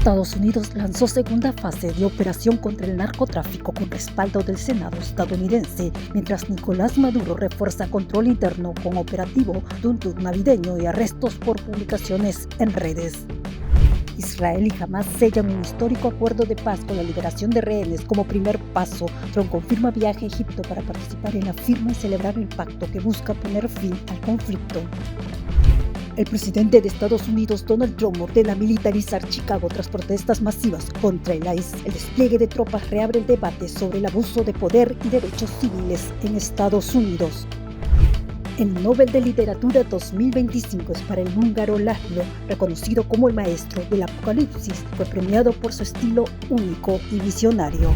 Estados Unidos lanzó segunda fase de operación contra el narcotráfico con respaldo del Senado estadounidense, mientras Nicolás Maduro refuerza control interno con operativo Tuntún navideño y arrestos por publicaciones en redes. Israel y Hamás sellan un histórico acuerdo de paz con la liberación de rehenes como primer paso. Trump confirma viaje a Egipto para participar en la firma y celebrar el pacto que busca poner fin al conflicto. El presidente de Estados Unidos, Donald Trump, ordena militarizar Chicago tras protestas masivas contra el ICE. El despliegue de tropas reabre el debate sobre el abuso de poder y derechos civiles en Estados Unidos. El Nobel de Literatura 2025 es para el húngaro László, reconocido como el maestro del apocalipsis. Fue premiado por su estilo único y visionario.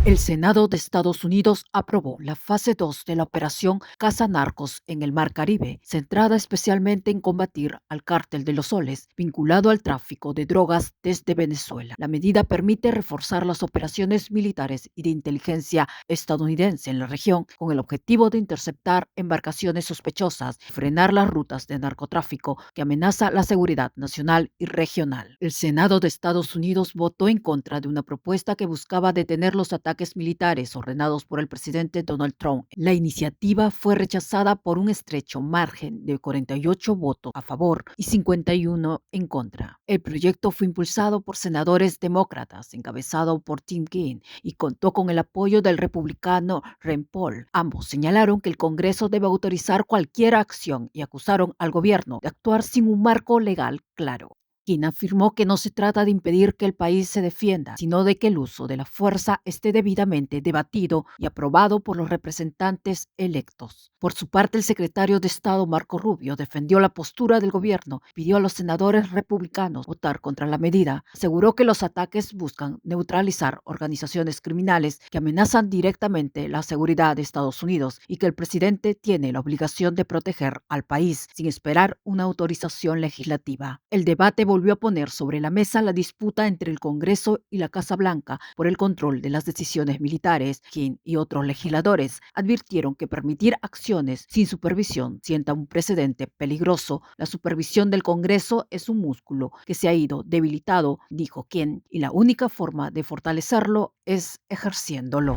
El Senado de Estados Unidos aprobó la fase 2 de la operación Cazanarcos en el Mar Caribe, centrada especialmente en combatir al cártel de los soles, vinculado al tráfico de drogas desde Venezuela. La medida permite reforzar las operaciones militares y de inteligencia estadounidense en la región, con el objetivo de interceptar embarcaciones sospechosas y frenar las rutas de narcotráfico que amenaza la seguridad nacional y regional. El Senado de Estados Unidos votó en contra de una propuesta que buscaba detener los ataques militares ordenados por el presidente Donald Trump. La iniciativa fue rechazada por un estrecho margen de 48 votos a favor y 51 en contra. El proyecto fue impulsado por senadores demócratas, encabezado por Tim Kaine, y contó con el apoyo del republicano Rand Paul. Ambos señalaron que el Congreso debe autorizar cualquier acción y acusaron al gobierno de actuar sin un marco legal claro. Kaine afirmó que no se trata de impedir que el país se defienda, sino de que el uso de la fuerza esté debidamente debatido y aprobado por los representantes electos. Por su parte, el secretario de Estado Marco Rubio defendió la postura del gobierno, pidió a los senadores republicanos votar contra la medida, aseguró que los ataques buscan neutralizar organizaciones criminales que amenazan directamente la seguridad de Estados Unidos y que el presidente tiene la obligación de proteger al país sin esperar una autorización legislativa. El debate volvió a poner sobre la mesa la disputa entre el Congreso y la Casa Blanca por el control de las decisiones militares. Kaine y otros legisladores advirtieron que permitir acciones sin supervisión sienta un precedente peligroso. La supervisión del Congreso es un músculo que se ha ido debilitado, dijo Kaine, y la única forma de fortalecerlo es ejerciéndolo.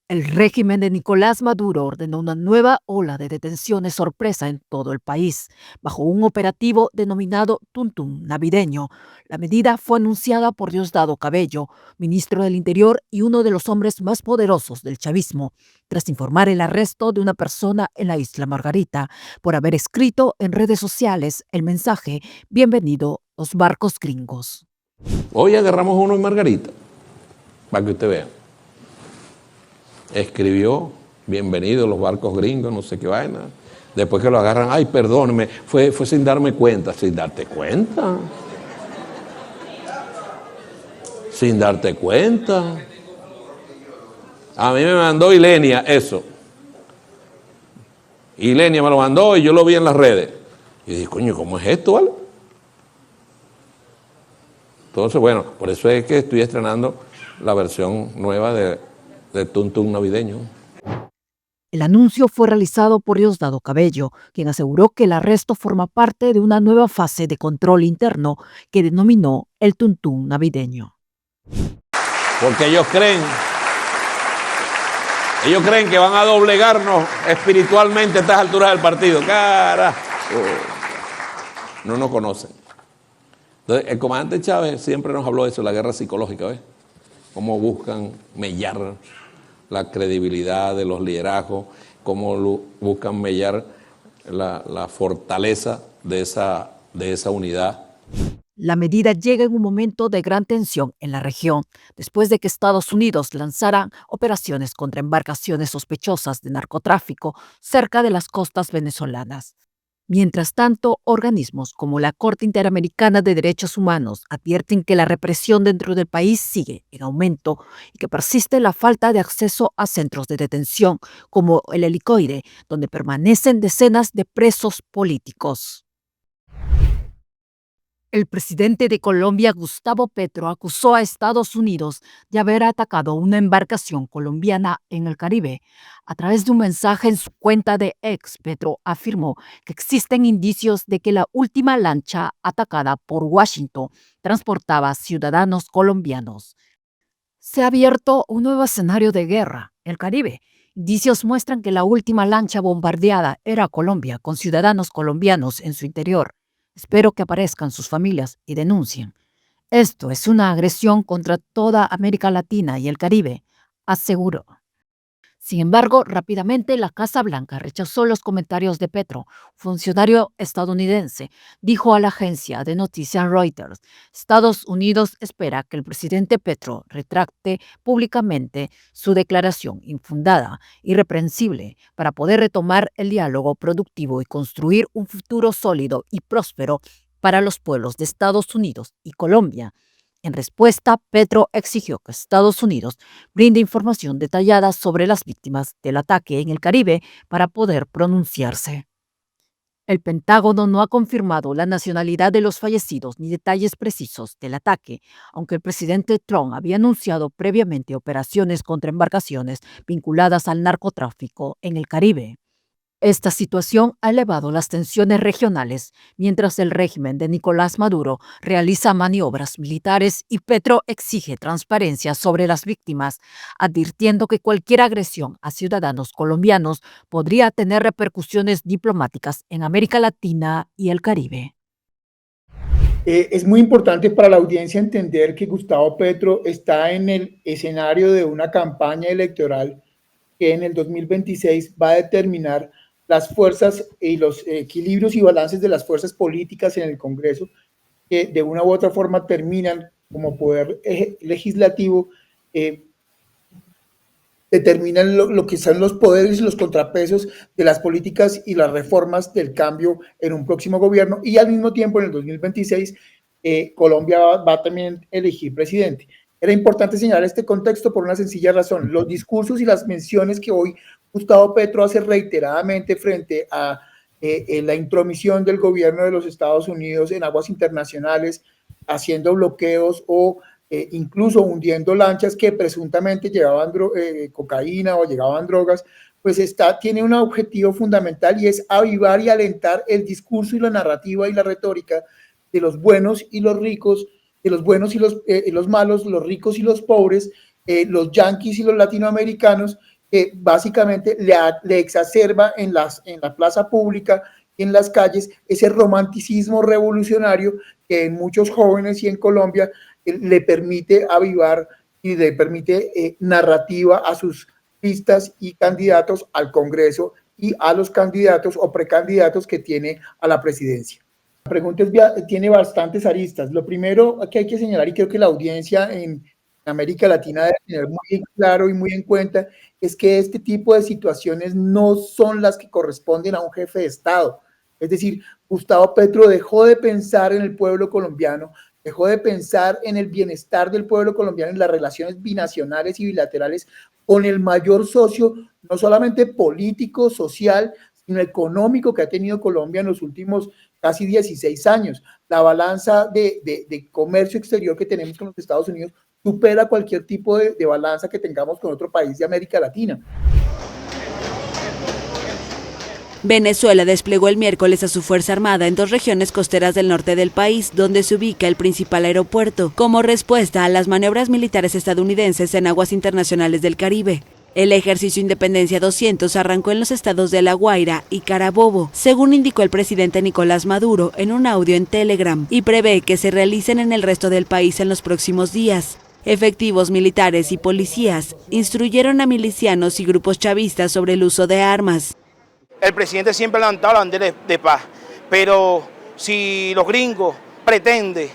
El régimen de Nicolás Maduro ordenó una nueva ola de detenciones sorpresa en todo el país, bajo un operativo denominado Tuntún navideño. La medida fue anunciada por Diosdado Cabello, ministro del Interior y uno de los hombres más poderosos del chavismo, tras informar el arresto de una persona en la isla Margarita por haber escrito en redes sociales el mensaje "Bienvenido los barcos gringos". Hoy agarramos uno en Margarita, para que usted vea. Escribió, bienvenido los barcos gringos, no sé qué vaina. Después que lo agarran, ay, perdóneme, fue sin darme cuenta. Sin darte cuenta. Sin darte cuenta. A mí me mandó Ilenia eso. Ilenia me lo mandó y yo lo vi en las redes. Y dije, coño, ¿cómo es esto, vale? Entonces, bueno, por eso es que estoy estrenando la versión nueva de Tuntún navideño. El anuncio fue realizado por Diosdado Cabello, quien aseguró que el arresto forma parte de una nueva fase de control interno que denominó el Tuntún navideño. Porque ellos creen que van a doblegarnos espiritualmente a estas alturas del partido. Carajo. No nos conocen. Entonces, el comandante Chávez siempre nos habló de eso, la guerra psicológica, ¿ves? Cómo buscan mellar la credibilidad de los liderazgos, cómo buscan mellar la fortaleza de esa unidad. La medida llega en un momento de gran tensión en la región, después de que Estados Unidos lanzara operaciones contra embarcaciones sospechosas de narcotráfico cerca de las costas venezolanas. Mientras tanto, organismos como la Corte Interamericana de Derechos Humanos advierten que la represión dentro del país sigue en aumento y que persiste la falta de acceso a centros de detención, como el Helicoide, donde permanecen decenas de presos políticos. El presidente de Colombia, Gustavo Petro, acusó a Estados Unidos de haber atacado una embarcación colombiana en el Caribe. A través de un mensaje en su cuenta de X, Petro afirmó que existen indicios de que la última lancha atacada por Washington transportaba ciudadanos colombianos. Se ha abierto un nuevo escenario de guerra, el Caribe. Indicios muestran que la última lancha bombardeada era Colombia, con ciudadanos colombianos en su interior. Espero que aparezcan sus familias y denuncien. Esto es una agresión contra toda América Latina y el Caribe, aseguró. Sin embargo, rápidamente la Casa Blanca rechazó los comentarios de Petro. Funcionario estadounidense dijo a la agencia de noticias Reuters: Estados Unidos espera que el presidente Petro retracte públicamente su declaración infundada, irreprensible, para poder retomar el diálogo productivo y construir un futuro sólido y próspero para los pueblos de Estados Unidos y Colombia. En respuesta, Petro exigió que Estados Unidos brinde información detallada sobre las víctimas del ataque en el Caribe para poder pronunciarse. El Pentágono no ha confirmado la nacionalidad de los fallecidos ni detalles precisos del ataque, aunque el presidente Trump había anunciado previamente operaciones contra embarcaciones vinculadas al narcotráfico en el Caribe. Esta situación ha elevado las tensiones regionales, mientras el régimen de Nicolás Maduro realiza maniobras militares y Petro exige transparencia sobre las víctimas, advirtiendo que cualquier agresión a ciudadanos colombianos podría tener repercusiones diplomáticas en América Latina y el Caribe. Es muy importante para la audiencia entender que Gustavo Petro está en el escenario de una campaña electoral que en el 2026 va a determinar las fuerzas y los equilibrios y balances de las fuerzas políticas en el Congreso, que de una u otra forma terminan como poder legislativo, determinan lo que son los poderes y los contrapesos de las políticas y las reformas del cambio en un próximo gobierno, y al mismo tiempo en el 2026 Colombia va también a elegir presidente. Era importante señalar este contexto por una sencilla razón: los discursos y las menciones que hoy Gustavo Petro hace reiteradamente frente a la intromisión del gobierno de los Estados Unidos en aguas internacionales, haciendo bloqueos o incluso hundiendo lanchas que presuntamente llevaban cocaína o llevaban drogas, pues tiene un objetivo fundamental, y es avivar y alentar el discurso y la narrativa y la retórica de los buenos y los ricos, de los buenos y los malos, los ricos y los pobres, los yanquis y los latinoamericanos, que básicamente le exacerba en la plaza pública, en las calles, ese romanticismo revolucionario que en muchos jóvenes y en Colombia le permite avivar y le permite narrativa a sus listas y candidatos al Congreso y a los candidatos o precandidatos que tiene a la presidencia. La pregunta tiene bastantes aristas. Lo primero que hay que señalar, y creo que la audiencia en América Latina debe tener muy claro y muy en cuenta, es que este tipo de situaciones no son las que corresponden a un jefe de Estado. Es decir, Gustavo Petro dejó de pensar en el pueblo colombiano, dejó de pensar en el bienestar del pueblo colombiano, en las relaciones binacionales y bilaterales con el mayor socio, no solamente político, social, sino económico que ha tenido Colombia en los últimos casi 16 años. La balanza de comercio exterior que tenemos con los Estados Unidos supera cualquier tipo de balanza que tengamos con otro país de América Latina. Venezuela desplegó el miércoles a su Fuerza Armada en 2 regiones costeras del norte del país, donde se ubica el principal aeropuerto, como respuesta a las maniobras militares estadounidenses en aguas internacionales del Caribe. El ejercicio Independencia 200 arrancó en los estados de La Guaira y Carabobo, según indicó el presidente Nicolás Maduro en un audio en Telegram, y prevé que se realicen en el resto del país en los próximos días. Efectivos militares y policías instruyeron a milicianos y grupos chavistas sobre el uso de armas. El presidente siempre ha levantado la bandera de paz, pero si los gringos pretenden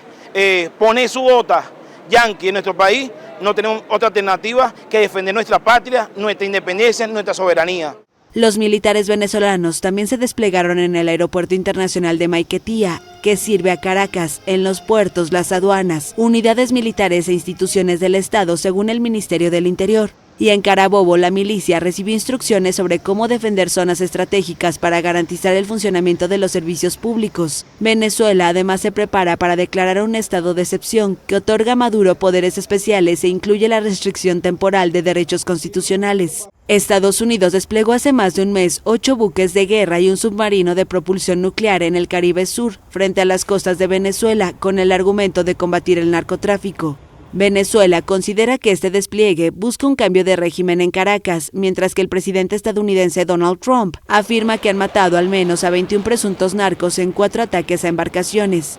poner su bota yanqui en nuestro país, no tenemos otra alternativa que defender nuestra patria, nuestra independencia, nuestra soberanía. Los militares venezolanos también se desplegaron en el Aeropuerto Internacional de Maiquetía, que sirve a Caracas, en los puertos, las aduanas, unidades militares e instituciones del Estado, según el Ministerio del Interior. Y en Carabobo, la milicia recibió instrucciones sobre cómo defender zonas estratégicas para garantizar el funcionamiento de los servicios públicos. Venezuela además se prepara para declarar un estado de excepción que otorga a Maduro poderes especiales e incluye la restricción temporal de derechos constitucionales. Estados Unidos desplegó hace más de un mes 8 buques de guerra y un submarino de propulsión nuclear en el Caribe Sur, frente a las costas de Venezuela, con el argumento de combatir el narcotráfico. Venezuela considera que este despliegue busca un cambio de régimen en Caracas, mientras que el presidente estadounidense Donald Trump afirma que han matado al menos a 21 presuntos narcos en 4 ataques a embarcaciones.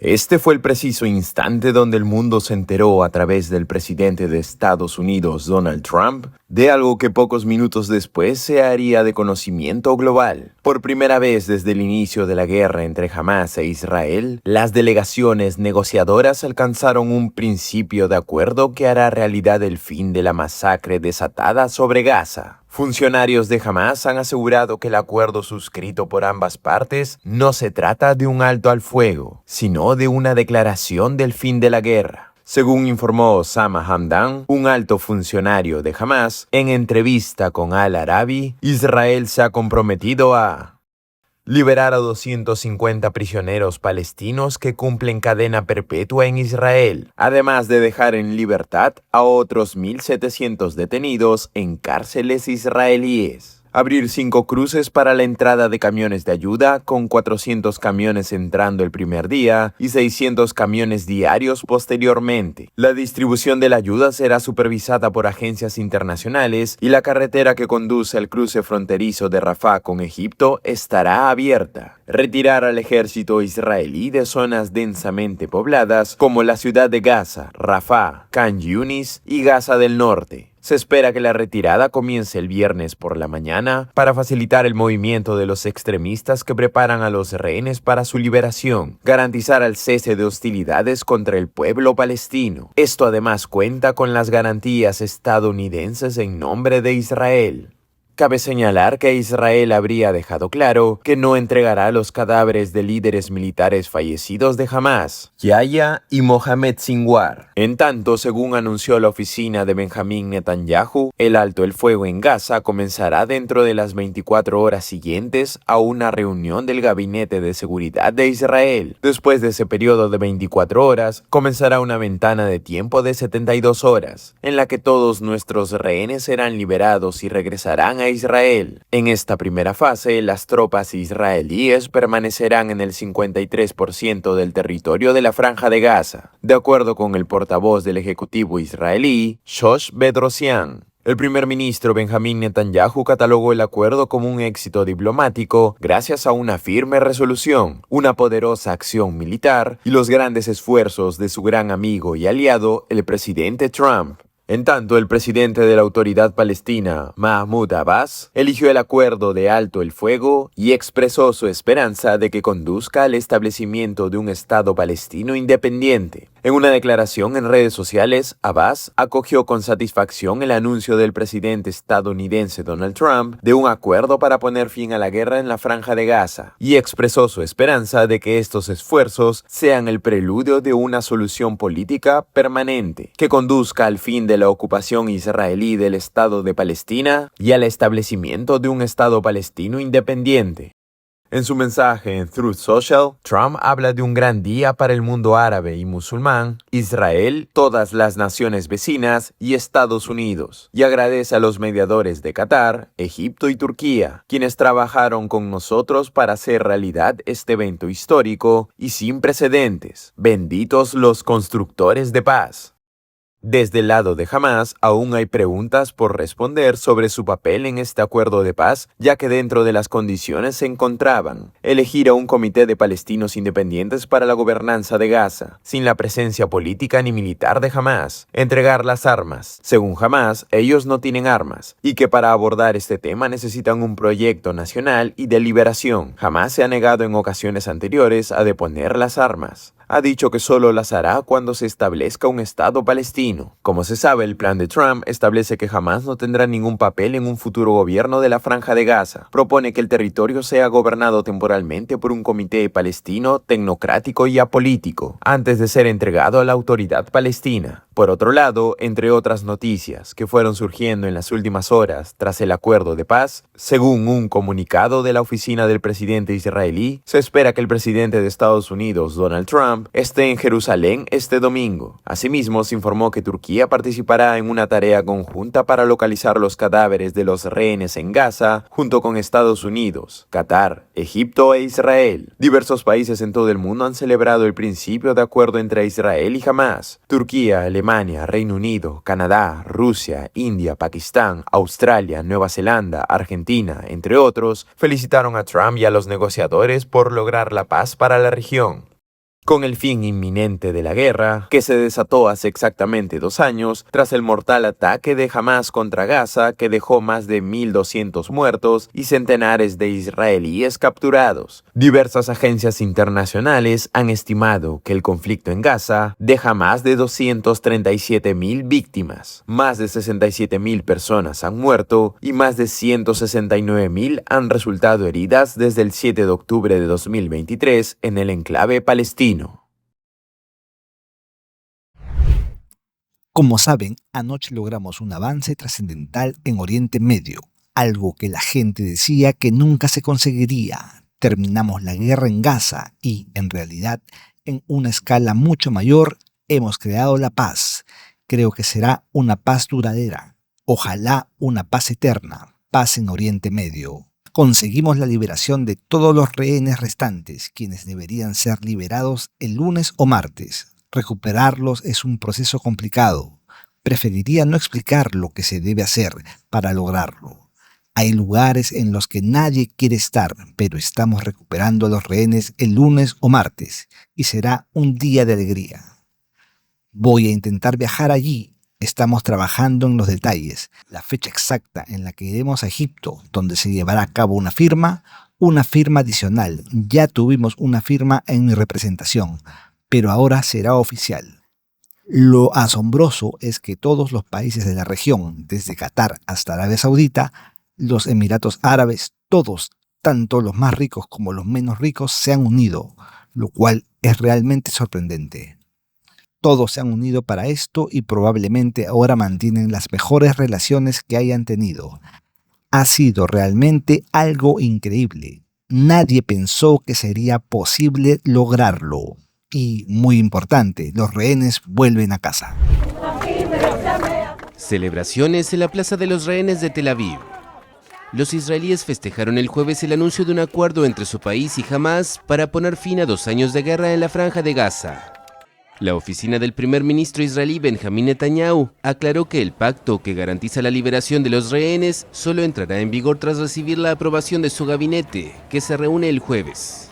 Este fue el preciso instante donde el mundo se enteró a través del presidente de Estados Unidos, Donald Trump, de algo que pocos minutos después se haría de conocimiento global. Por primera vez desde el inicio de la guerra entre Hamás e Israel, las delegaciones negociadoras alcanzaron un principio de acuerdo que hará realidad el fin de la masacre desatada sobre Gaza. Funcionarios de Hamás han asegurado que el acuerdo suscrito por ambas partes no se trata de un alto al fuego, sino de una declaración del fin de la guerra. Según informó Osama Hamdan, un alto funcionario de Hamás, en entrevista con Al Arabi, Israel se ha comprometido a liberar a 250 prisioneros palestinos que cumplen cadena perpetua en Israel, además de dejar en libertad a otros 1.700 detenidos en cárceles israelíes. Abrir 5 cruces para la entrada de camiones de ayuda, con 400 camiones entrando el primer día y 600 camiones diarios posteriormente. La distribución de la ayuda será supervisada por agencias internacionales y la carretera que conduce al cruce fronterizo de Rafah con Egipto estará abierta. Retirar al ejército israelí de zonas densamente pobladas como la ciudad de Gaza, Rafah, Khan Yunis y Gaza del Norte. Se espera que la retirada comience el viernes por la mañana para facilitar el movimiento de los extremistas que preparan a los rehenes para su liberación, garantizar el cese de hostilidades contra el pueblo palestino. Esto además cuenta con las garantías estadounidenses en nombre de Israel. Cabe señalar que Israel habría dejado claro que no entregará los cadáveres de líderes militares fallecidos de Hamás, Yahya y Mohamed Sinwar. En tanto, según anunció la oficina de Benjamín Netanyahu, el alto el fuego en Gaza comenzará dentro de las 24 horas siguientes a una reunión del Gabinete de Seguridad de Israel. Después de ese periodo de 24 horas, comenzará una ventana de tiempo de 72 horas, en la que todos nuestros rehenes serán liberados y regresarán a Israel. En esta primera fase, las tropas israelíes permanecerán en el 53% del territorio de la Franja de Gaza, de acuerdo con el portavoz del Ejecutivo israelí, Shosh Bedrosian. El primer ministro Benjamín Netanyahu catalogó el acuerdo como un éxito diplomático gracias a una firme resolución, una poderosa acción militar y los grandes esfuerzos de su gran amigo y aliado, el presidente Trump. En tanto, el presidente de la Autoridad Palestina, Mahmoud Abbas, eligió el acuerdo de alto el fuego y expresó su esperanza de que conduzca al establecimiento de un Estado palestino independiente. En una declaración en redes sociales, Abbas acogió con satisfacción el anuncio del presidente estadounidense Donald Trump de un acuerdo para poner fin a la guerra en la Franja de Gaza y expresó su esperanza de que estos esfuerzos sean el preludio de una solución política permanente que conduzca al fin de la ocupación israelí del Estado de Palestina y al establecimiento de un Estado palestino independiente. En su mensaje en Truth Social, Trump habla de un gran día para el mundo árabe y musulmán, Israel, todas las naciones vecinas y Estados Unidos, y agradece a los mediadores de Qatar, Egipto y Turquía, quienes trabajaron con nosotros para hacer realidad este evento histórico y sin precedentes. Benditos los constructores de paz. Desde el lado de Hamás, aún hay preguntas por responder sobre su papel en este acuerdo de paz, ya que dentro de las condiciones se encontraban elegir a un comité de palestinos independientes para la gobernanza de Gaza, sin la presencia política ni militar de Hamás, entregar las armas. Según Hamás, ellos no tienen armas, y que para abordar este tema necesitan un proyecto nacional y de liberación. Hamás se ha negado en ocasiones anteriores a deponer las armas. ha dicho que solo las hará cuando se establezca un Estado palestino. Como se sabe, el plan de Trump establece que Hamás no tendrá ningún papel en un futuro gobierno de la Franja de Gaza. Propone que el territorio sea gobernado temporalmente por un comité palestino, tecnocrático y apolítico, antes de ser entregado a la autoridad palestina. Por otro lado, entre otras noticias que fueron surgiendo en las últimas horas tras el acuerdo de paz, según un comunicado de la oficina del presidente israelí, se espera que el presidente de Estados Unidos, Donald Trump, esté en Jerusalén este domingo. Asimismo, se informó que Turquía participará en una tarea conjunta para localizar los cadáveres de los rehenes en Gaza, junto con Estados Unidos, Qatar, Egipto e Israel. Diversos países en todo el mundo han celebrado el principio de acuerdo entre Israel y Hamás. Turquía, Alemania, Reino Unido, Canadá, Rusia, India, Pakistán, Australia, Nueva Zelanda, Argentina, entre otros, felicitaron a Trump y a los negociadores por lograr la paz para la región. Con el fin inminente de la guerra, que se desató hace exactamente 2 años, tras el mortal ataque de Hamás contra Gaza, que dejó más de 1.200 muertos y centenares de israelíes capturados. Diversas agencias internacionales han estimado que el conflicto en Gaza deja más de 237.000 víctimas. Más de 67.000 personas han muerto y más de 169.000 han resultado heridas desde el 7 de octubre de 2023 en el enclave palestino. Como saben, anoche logramos un avance trascendental en Oriente Medio, algo que la gente decía que nunca se conseguiría. Terminamos la guerra en Gaza y, en realidad, en una escala mucho mayor, hemos creado la paz. Creo que será una paz duradera. Ojalá una paz eterna, paz en Oriente Medio. Conseguimos la liberación de todos los rehenes restantes, quienes deberían ser liberados el lunes o martes. Recuperarlos es un proceso complicado. Preferiría no explicar lo que se debe hacer para lograrlo. Hay lugares en los que nadie quiere estar, pero estamos recuperando a los rehenes el lunes o martes, y será un día de alegría. Voy a intentar viajar allí. Estamos trabajando en los detalles. La fecha exacta en la que iremos a Egipto, donde se llevará a cabo una firma adicional. Ya tuvimos una firma en mi representación, pero ahora será oficial. Lo asombroso es que todos los países de la región, desde Qatar hasta Arabia Saudita, los Emiratos Árabes, todos, tanto los más ricos como los menos ricos, se han unido, lo cual es realmente sorprendente. Todos se han unido para esto y probablemente ahora mantienen las mejores relaciones que hayan tenido. Ha sido realmente algo increíble. Nadie pensó que sería posible lograrlo. Y, muy importante, los rehenes vuelven a casa. Celebraciones en la Plaza de los Rehenes de Tel Aviv. Los israelíes festejaron el jueves el anuncio de un acuerdo entre su país y Hamás para poner fin a 2 años de guerra en la Franja de Gaza. La oficina del primer ministro israelí Benjamín Netanyahu aclaró que el pacto que garantiza la liberación de los rehenes solo entrará en vigor tras recibir la aprobación de su gabinete, que se reúne el jueves.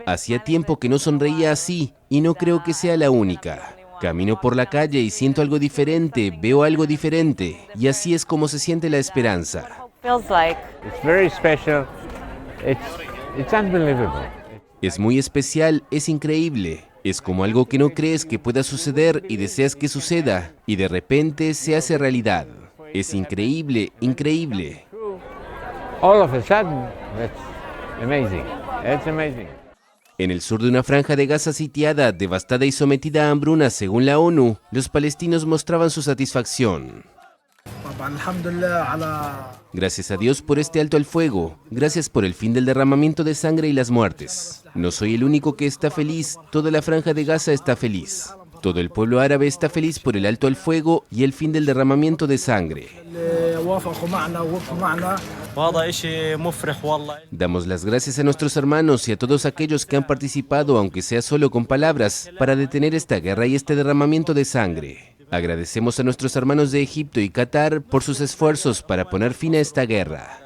Hacía tiempo que no sonreía así y no creo que sea la única. Camino por la calle y siento algo diferente, veo algo diferente y así es como se siente la esperanza. Es muy especial, es increíble. Es como algo que no crees que pueda suceder y deseas que suceda y de repente se hace realidad. Es increíble, increíble. En el sur de una franja de Gaza sitiada, devastada y sometida a hambruna según la ONU, los palestinos mostraban su satisfacción. Gracias a Dios por este alto al fuego, gracias por el fin del derramamiento de sangre y las muertes. No soy el único que está feliz, toda la franja de Gaza está feliz. Todo el pueblo árabe está feliz por el alto al fuego y el fin del derramamiento de sangre. Damos las gracias a nuestros hermanos y a todos aquellos que han participado, aunque sea solo con palabras, para detener esta guerra y este derramamiento de sangre. Agradecemos a nuestros hermanos de Egipto y Qatar por sus esfuerzos para poner fin a esta guerra.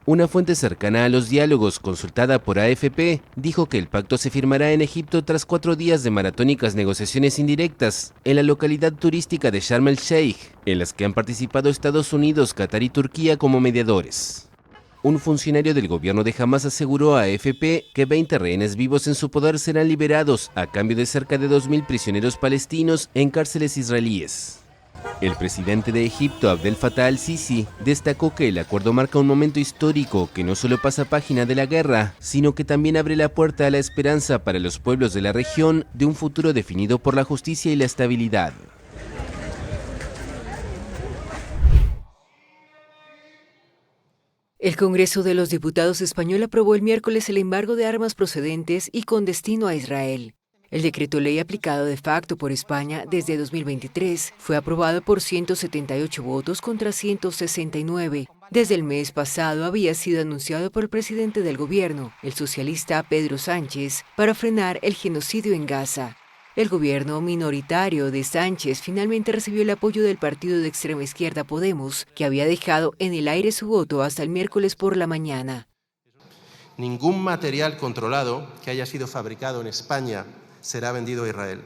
Una fuente cercana a los diálogos, consultada por AFP, dijo que el pacto se firmará en Egipto tras 4 días de maratónicas negociaciones indirectas en la localidad turística de Sharm el Sheikh, en las que han participado Estados Unidos, Qatar y Turquía como mediadores. Un funcionario del gobierno de Hamás aseguró a AFP que 20 rehenes vivos en su poder serán liberados a cambio de cerca de 2.000 prisioneros palestinos en cárceles israelíes. El presidente de Egipto, Abdel Fattah al-Sisi, destacó que el acuerdo marca un momento histórico que no solo pasa página de la guerra, sino que también abre la puerta a la esperanza para los pueblos de la región de un futuro definido por la justicia y la estabilidad. El Congreso de los Diputados español aprobó el miércoles el embargo de armas procedentes y con destino a Israel. El decreto ley aplicado de facto por España desde 2023 fue aprobado por 178 votos contra 169. Desde el mes pasado había sido anunciado por el presidente del gobierno, el socialista Pedro Sánchez, para frenar el genocidio en Gaza. El gobierno minoritario de Sánchez finalmente recibió el apoyo del partido de extrema izquierda Podemos, que había dejado en el aire su voto hasta el miércoles por la mañana. Ningún material controlado que haya sido fabricado en España será vendido a Israel.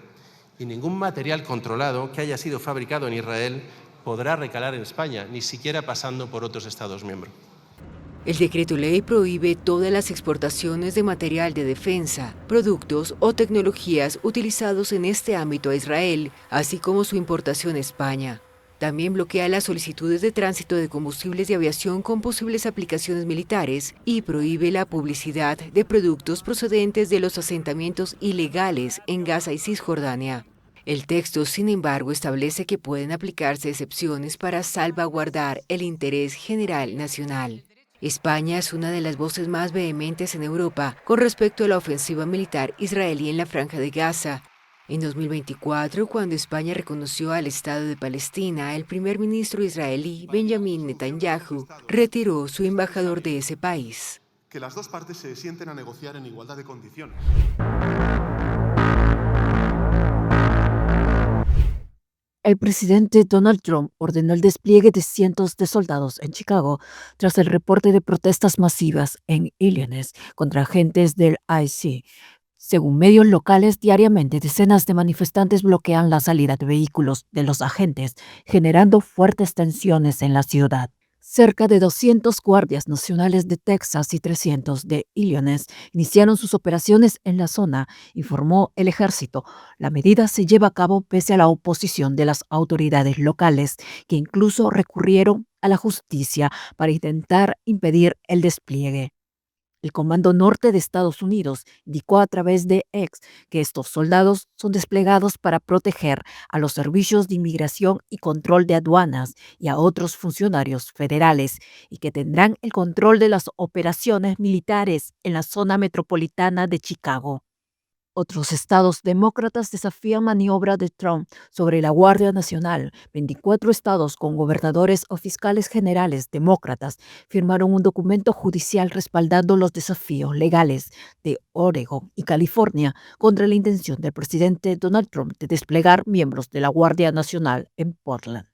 Y ningún material controlado que haya sido fabricado en Israel podrá recalar en España, ni siquiera pasando por otros Estados miembros. El decreto ley prohíbe todas las exportaciones de material de defensa, productos o tecnologías utilizados en este ámbito a Israel, así como su importación a España. También bloquea las solicitudes de tránsito de combustibles de aviación con posibles aplicaciones militares y prohíbe la publicidad de productos procedentes de los asentamientos ilegales en Gaza y Cisjordania. El texto, sin embargo, establece que pueden aplicarse excepciones para salvaguardar el interés general nacional. España es una de las voces más vehementes en Europa con respecto a la ofensiva militar israelí en la Franja de Gaza. En 2024, cuando España reconoció al Estado de Palestina, el primer ministro israelí, Benjamin Netanyahu, retiró su embajador de ese país. Que las dos partes se sienten a negociar en igualdad de condiciones. El presidente Donald Trump ordenó el despliegue de cientos de soldados en Chicago tras el reporte de protestas masivas en Illinois contra agentes del ICE. Según medios locales, diariamente decenas de manifestantes bloquean la salida de vehículos de los agentes, generando fuertes tensiones en la ciudad. Cerca de 200 guardias nacionales de Texas y 300 de Illinois iniciaron sus operaciones en la zona, informó el ejército. La medida se lleva a cabo pese a la oposición de las autoridades locales, que incluso recurrieron a la justicia para intentar impedir el despliegue. El Comando Norte de Estados Unidos indicó a través de X que estos soldados son desplegados para proteger a los servicios de inmigración y control de aduanas y a otros funcionarios federales y que tendrán el control de las operaciones militares en la zona metropolitana de Chicago. Otros estados demócratas desafían maniobra de Trump sobre la Guardia Nacional. 24 estados con gobernadores o fiscales generales demócratas firmaron un documento judicial respaldando los desafíos legales de Oregon y California contra la intención del presidente Donald Trump de desplegar miembros de la Guardia Nacional en Portland.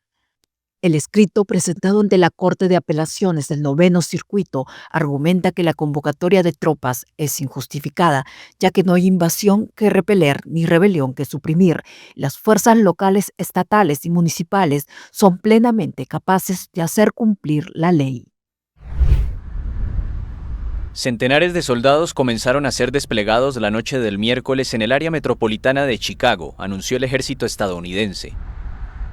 El escrito presentado ante la Corte de Apelaciones del 9º Circuito argumenta que la convocatoria de tropas es injustificada, ya que no hay invasión que repeler ni rebelión que suprimir. Las fuerzas locales, estatales y municipales son plenamente capaces de hacer cumplir la ley. Centenares de soldados comenzaron a ser desplegados la noche del miércoles en el área metropolitana de Chicago, anunció el ejército estadounidense.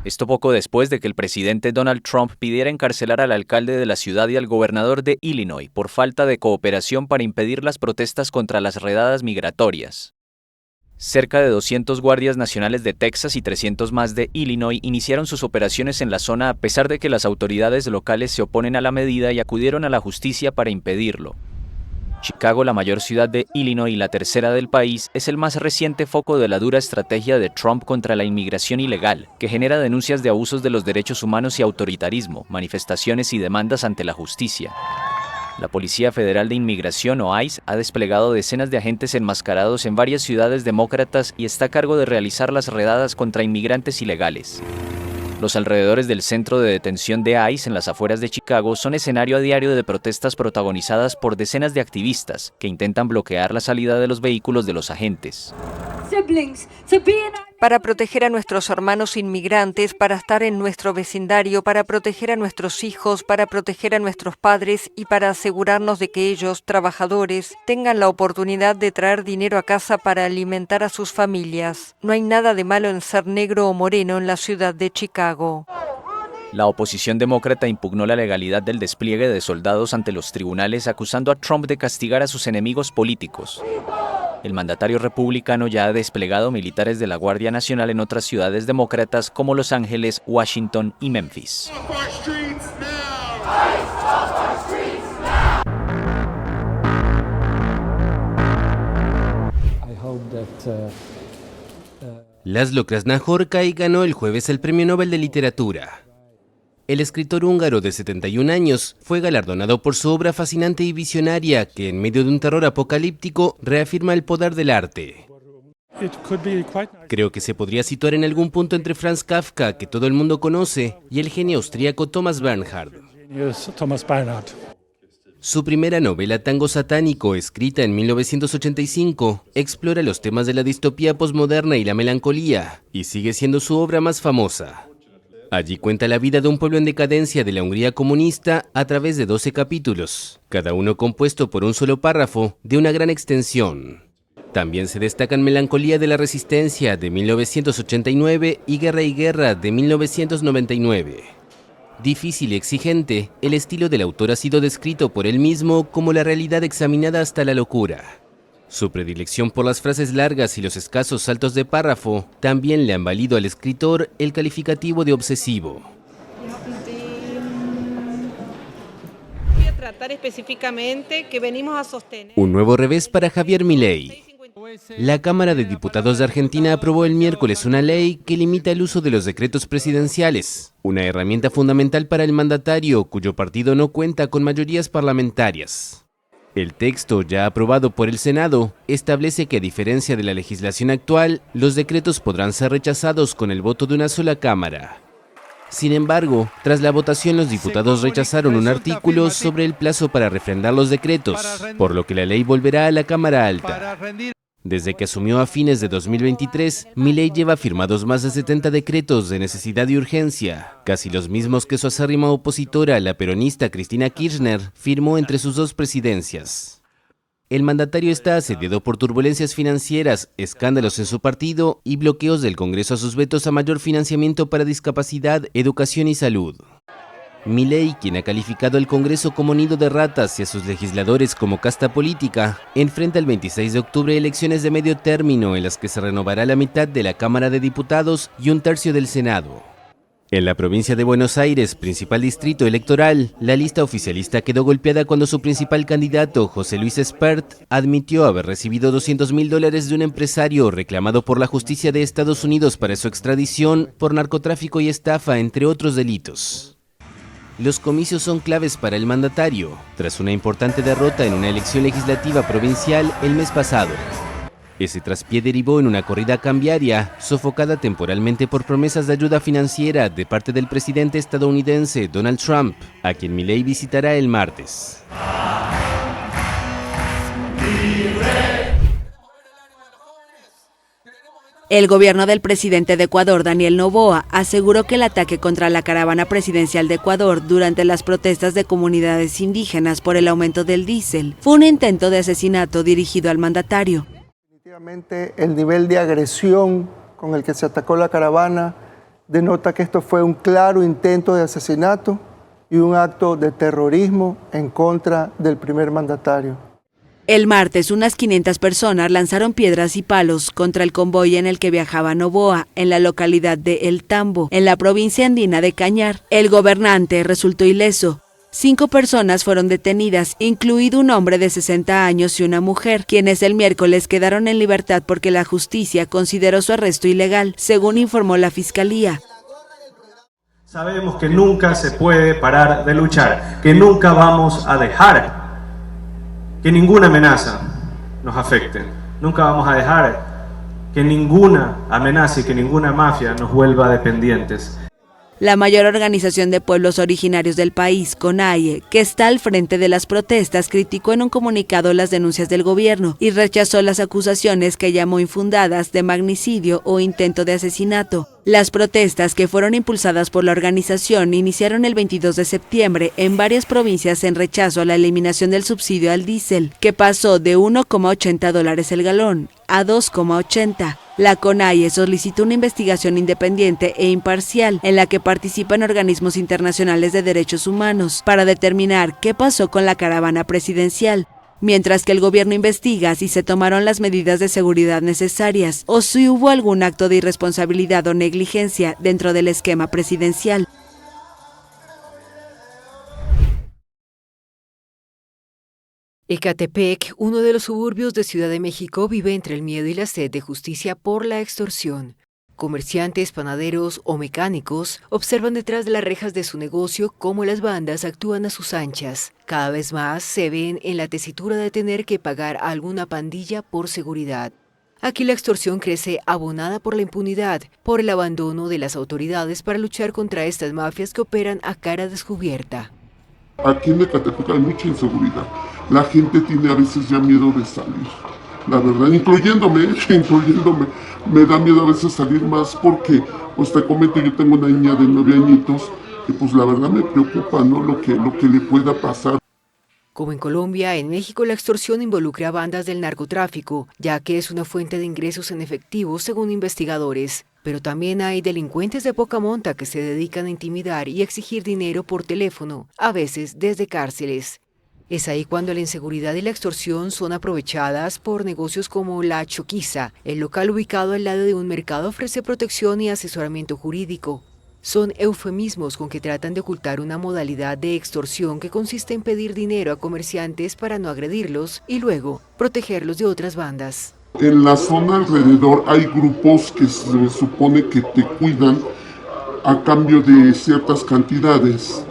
Esto poco después de que el presidente Donald Trump pidiera encarcelar al alcalde de la ciudad y al gobernador de Illinois por falta de cooperación para impedir las protestas contra las redadas migratorias. Cerca de 200 guardias nacionales de Texas y 300 más de Illinois iniciaron sus operaciones en la zona a pesar de que las autoridades locales se oponen a la medida y acudieron a la justicia para impedirlo. Chicago, la mayor ciudad de Illinois y la tercera del país, es el más reciente foco de la dura estrategia de Trump contra la inmigración ilegal, que genera denuncias de abusos de los derechos humanos y autoritarismo, manifestaciones y demandas ante la justicia. La Policía Federal de Inmigración, o ICE, ha desplegado decenas de agentes enmascarados en varias ciudades demócratas y está a cargo de realizar las redadas contra inmigrantes ilegales. Los alrededores del centro de detención de ICE en las afueras de Chicago son escenario a diario de protestas protagonizadas por decenas de activistas que intentan bloquear la salida de los vehículos de los agentes. para proteger a nuestros hermanos inmigrantes, para estar en nuestro vecindario, para proteger a nuestros hijos, para proteger a nuestros padres y para asegurarnos de que ellos, trabajadores, tengan la oportunidad de traer dinero a casa para alimentar a sus familias. No hay nada de malo en ser negro o moreno en la ciudad de Chicago. La oposición demócrata impugnó la legalidad del despliegue de soldados ante los tribunales, acusando a Trump de castigar a sus enemigos políticos. El mandatario republicano ya ha desplegado militares de la Guardia Nacional en otras ciudades demócratas como Los Ángeles, Washington y Memphis. László Krasznahorkai ganó el jueves el Premio Nobel de Literatura. El escritor húngaro de 71 años fue galardonado por su obra fascinante y visionaria que, en medio de un terror apocalíptico, reafirma el poder del arte. Creo que se podría situar en algún punto entre Franz Kafka, que todo el mundo conoce, y el genio austríaco Thomas Bernhard. Su primera novela, Tango Satánico, escrita en 1985, explora los temas de la distopía posmoderna y la melancolía, y sigue siendo su obra más famosa. Allí cuenta la vida de un pueblo en decadencia de la Hungría comunista a través de 12 capítulos, cada uno compuesto por un solo párrafo de una gran extensión. También se destacan Melancolía de la Resistencia de 1989 y Guerra de 1999. Difícil y exigente, el estilo del autor ha sido descrito por él mismo como la realidad examinada hasta la locura. Su predilección por las frases largas y los escasos saltos de párrafo también le han valido al escritor el calificativo de obsesivo. Voy a tratar específicamente que venimos a sostener. Un nuevo revés para Javier Milei. La Cámara de Diputados de Argentina aprobó el miércoles una ley que limita el uso de los decretos presidenciales, una herramienta fundamental para el mandatario cuyo partido no cuenta con mayorías parlamentarias. El texto, ya aprobado por el Senado, establece que, a diferencia de la legislación actual, los decretos podrán ser rechazados con el voto de una sola Cámara. Sin embargo, tras la votación, los diputados rechazaron un artículo sobre el plazo para refrendar los decretos, por lo que la ley volverá a la Cámara Alta. Desde que asumió a fines de 2023, Milei lleva firmados más de 70 decretos de necesidad y urgencia, casi los mismos que su acérrima opositora, la peronista Cristina Kirchner, firmó entre sus dos presidencias. El mandatario está asediado por turbulencias financieras, escándalos en su partido y bloqueos del Congreso a sus vetos a mayor financiamiento para discapacidad, educación y salud. Milei, quien ha calificado al Congreso como nido de ratas y a sus legisladores como casta política, enfrenta el 26 de octubre elecciones de medio término en las que se renovará la mitad de la Cámara de Diputados y un tercio del Senado. En la provincia de Buenos Aires, principal distrito electoral, la lista oficialista quedó golpeada cuando su principal candidato, José Luis Espert, admitió haber recibido $200.000 de un empresario reclamado por la justicia de Estados Unidos para su extradición por narcotráfico y estafa, entre otros delitos. Los comicios son claves para el mandatario, tras una importante derrota en una elección legislativa provincial el mes pasado. Ese traspié derivó en una corrida cambiaria, sofocada temporalmente por promesas de ayuda financiera de parte del presidente estadounidense Donald Trump, a quien Milei visitará el martes. El gobierno del presidente de Ecuador, Daniel Noboa, aseguró que el ataque contra la caravana presidencial de Ecuador durante las protestas de comunidades indígenas por el aumento del diésel fue un intento de asesinato dirigido al mandatario. Definitivamente el nivel de agresión con el que se atacó la caravana denota que esto fue un claro intento de asesinato y un acto de terrorismo en contra del primer mandatario. El martes, unas 500 personas lanzaron piedras y palos contra el convoy en el que viajaba Noboa, en la localidad de El Tambo, en la provincia andina de Cañar. El gobernante resultó ileso. 5 personas fueron detenidas, incluido un hombre de 60 años y una mujer, quienes el miércoles quedaron en libertad porque la justicia consideró su arresto ilegal, según informó la Fiscalía. Sabemos que nunca se puede parar de luchar, que nunca vamos a dejar que ninguna amenaza nos afecte. Nunca vamos a dejar que ninguna amenaza y que ninguna mafia nos vuelva dependientes. La mayor organización de pueblos originarios del país, CONAIE, que está al frente de las protestas, criticó en un comunicado las denuncias del gobierno y rechazó las acusaciones que llamó infundadas de magnicidio o intento de asesinato. Las protestas, que fueron impulsadas por la organización, iniciaron el 22 de septiembre en varias provincias en rechazo a la eliminación del subsidio al diésel, que pasó de $1,80 el galón a $2,80. La CONAIE solicitó una investigación independiente e imparcial en la que participan organismos internacionales de derechos humanos para determinar qué pasó con la caravana presidencial, mientras que el gobierno investiga si se tomaron las medidas de seguridad necesarias o si hubo algún acto de irresponsabilidad o negligencia dentro del esquema presidencial. Ecatepec, uno de los suburbios de Ciudad de México, vive entre el miedo y la sed de justicia por la extorsión. Comerciantes, panaderos o mecánicos observan detrás de las rejas de su negocio cómo las bandas actúan a sus anchas. Cada vez más se ven en la tesitura de tener que pagar a alguna pandilla por seguridad. Aquí la extorsión crece abonada por la impunidad, por el abandono de las autoridades para luchar contra estas mafias que operan a cara descubierta. Aquí en Ecatepec hay mucha inseguridad. La gente tiene a veces ya miedo de salir. La verdad, incluyéndome, me da miedo a veces salir más porque, pues te comento, yo tengo una niña de 9 añitos y pues la verdad me preocupa, ¿no? Lo que le pueda pasar. Como en Colombia, en México la extorsión involucra a bandas del narcotráfico, ya que es una fuente de ingresos en efectivo según investigadores. Pero también hay delincuentes de poca monta que se dedican a intimidar y exigir dinero por teléfono, a veces desde cárceles. Es ahí cuando la inseguridad y la extorsión son aprovechadas por negocios como La Choquiza. El local ubicado al lado de un mercado ofrece protección y asesoramiento jurídico. Son eufemismos con que tratan de ocultar una modalidad de extorsión que consiste en pedir dinero a comerciantes para no agredirlos y luego protegerlos de otras bandas. En la zona alrededor hay grupos que se supone que te cuidan a cambio de ciertas cantidades,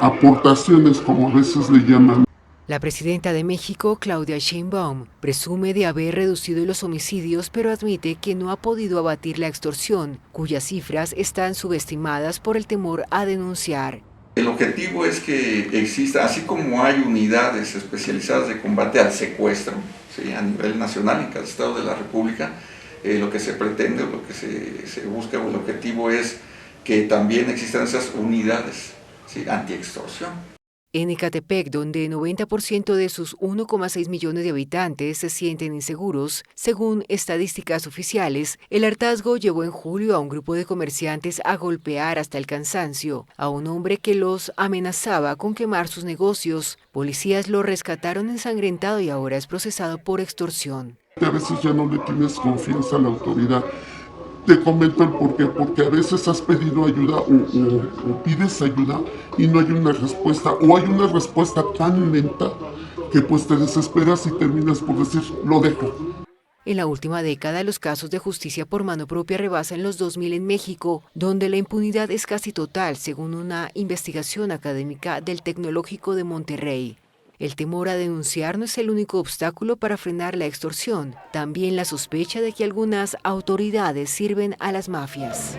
aportaciones como a veces le llaman. La presidenta de México, Claudia Sheinbaum, presume de haber reducido los homicidios, pero admite que no ha podido abatir la extorsión, cuyas cifras están subestimadas por el temor a denunciar. El objetivo es que exista, así como hay unidades especializadas de combate al secuestro, ¿sí?, a nivel nacional en cada estado de la República, lo que se pretende, lo que se busca, o el objetivo es que también existan esas unidades, ¿sí?, anti-extorsión. En Ecatepec, donde 90% de sus 1,6 millones de habitantes se sienten inseguros, según estadísticas oficiales, el hartazgo llevó en julio a un grupo de comerciantes a golpear hasta el cansancio a un hombre que los amenazaba con quemar sus negocios. Policías lo rescataron ensangrentado y ahora es procesado por extorsión. A veces ya no le tienes confianza a la autoridad. Te comento el porqué, porque a veces has pedido ayuda o pides ayuda y no hay una respuesta, o hay una respuesta tan lenta que pues te desesperas y terminas por decir, lo dejo. En la última década, los casos de justicia por mano propia rebasan los 2.000 en México, donde la impunidad es casi total, según una investigación académica del Tecnológico de Monterrey. El temor a denunciar no es el único obstáculo para frenar la extorsión, también la sospecha de que algunas autoridades sirven a las mafias.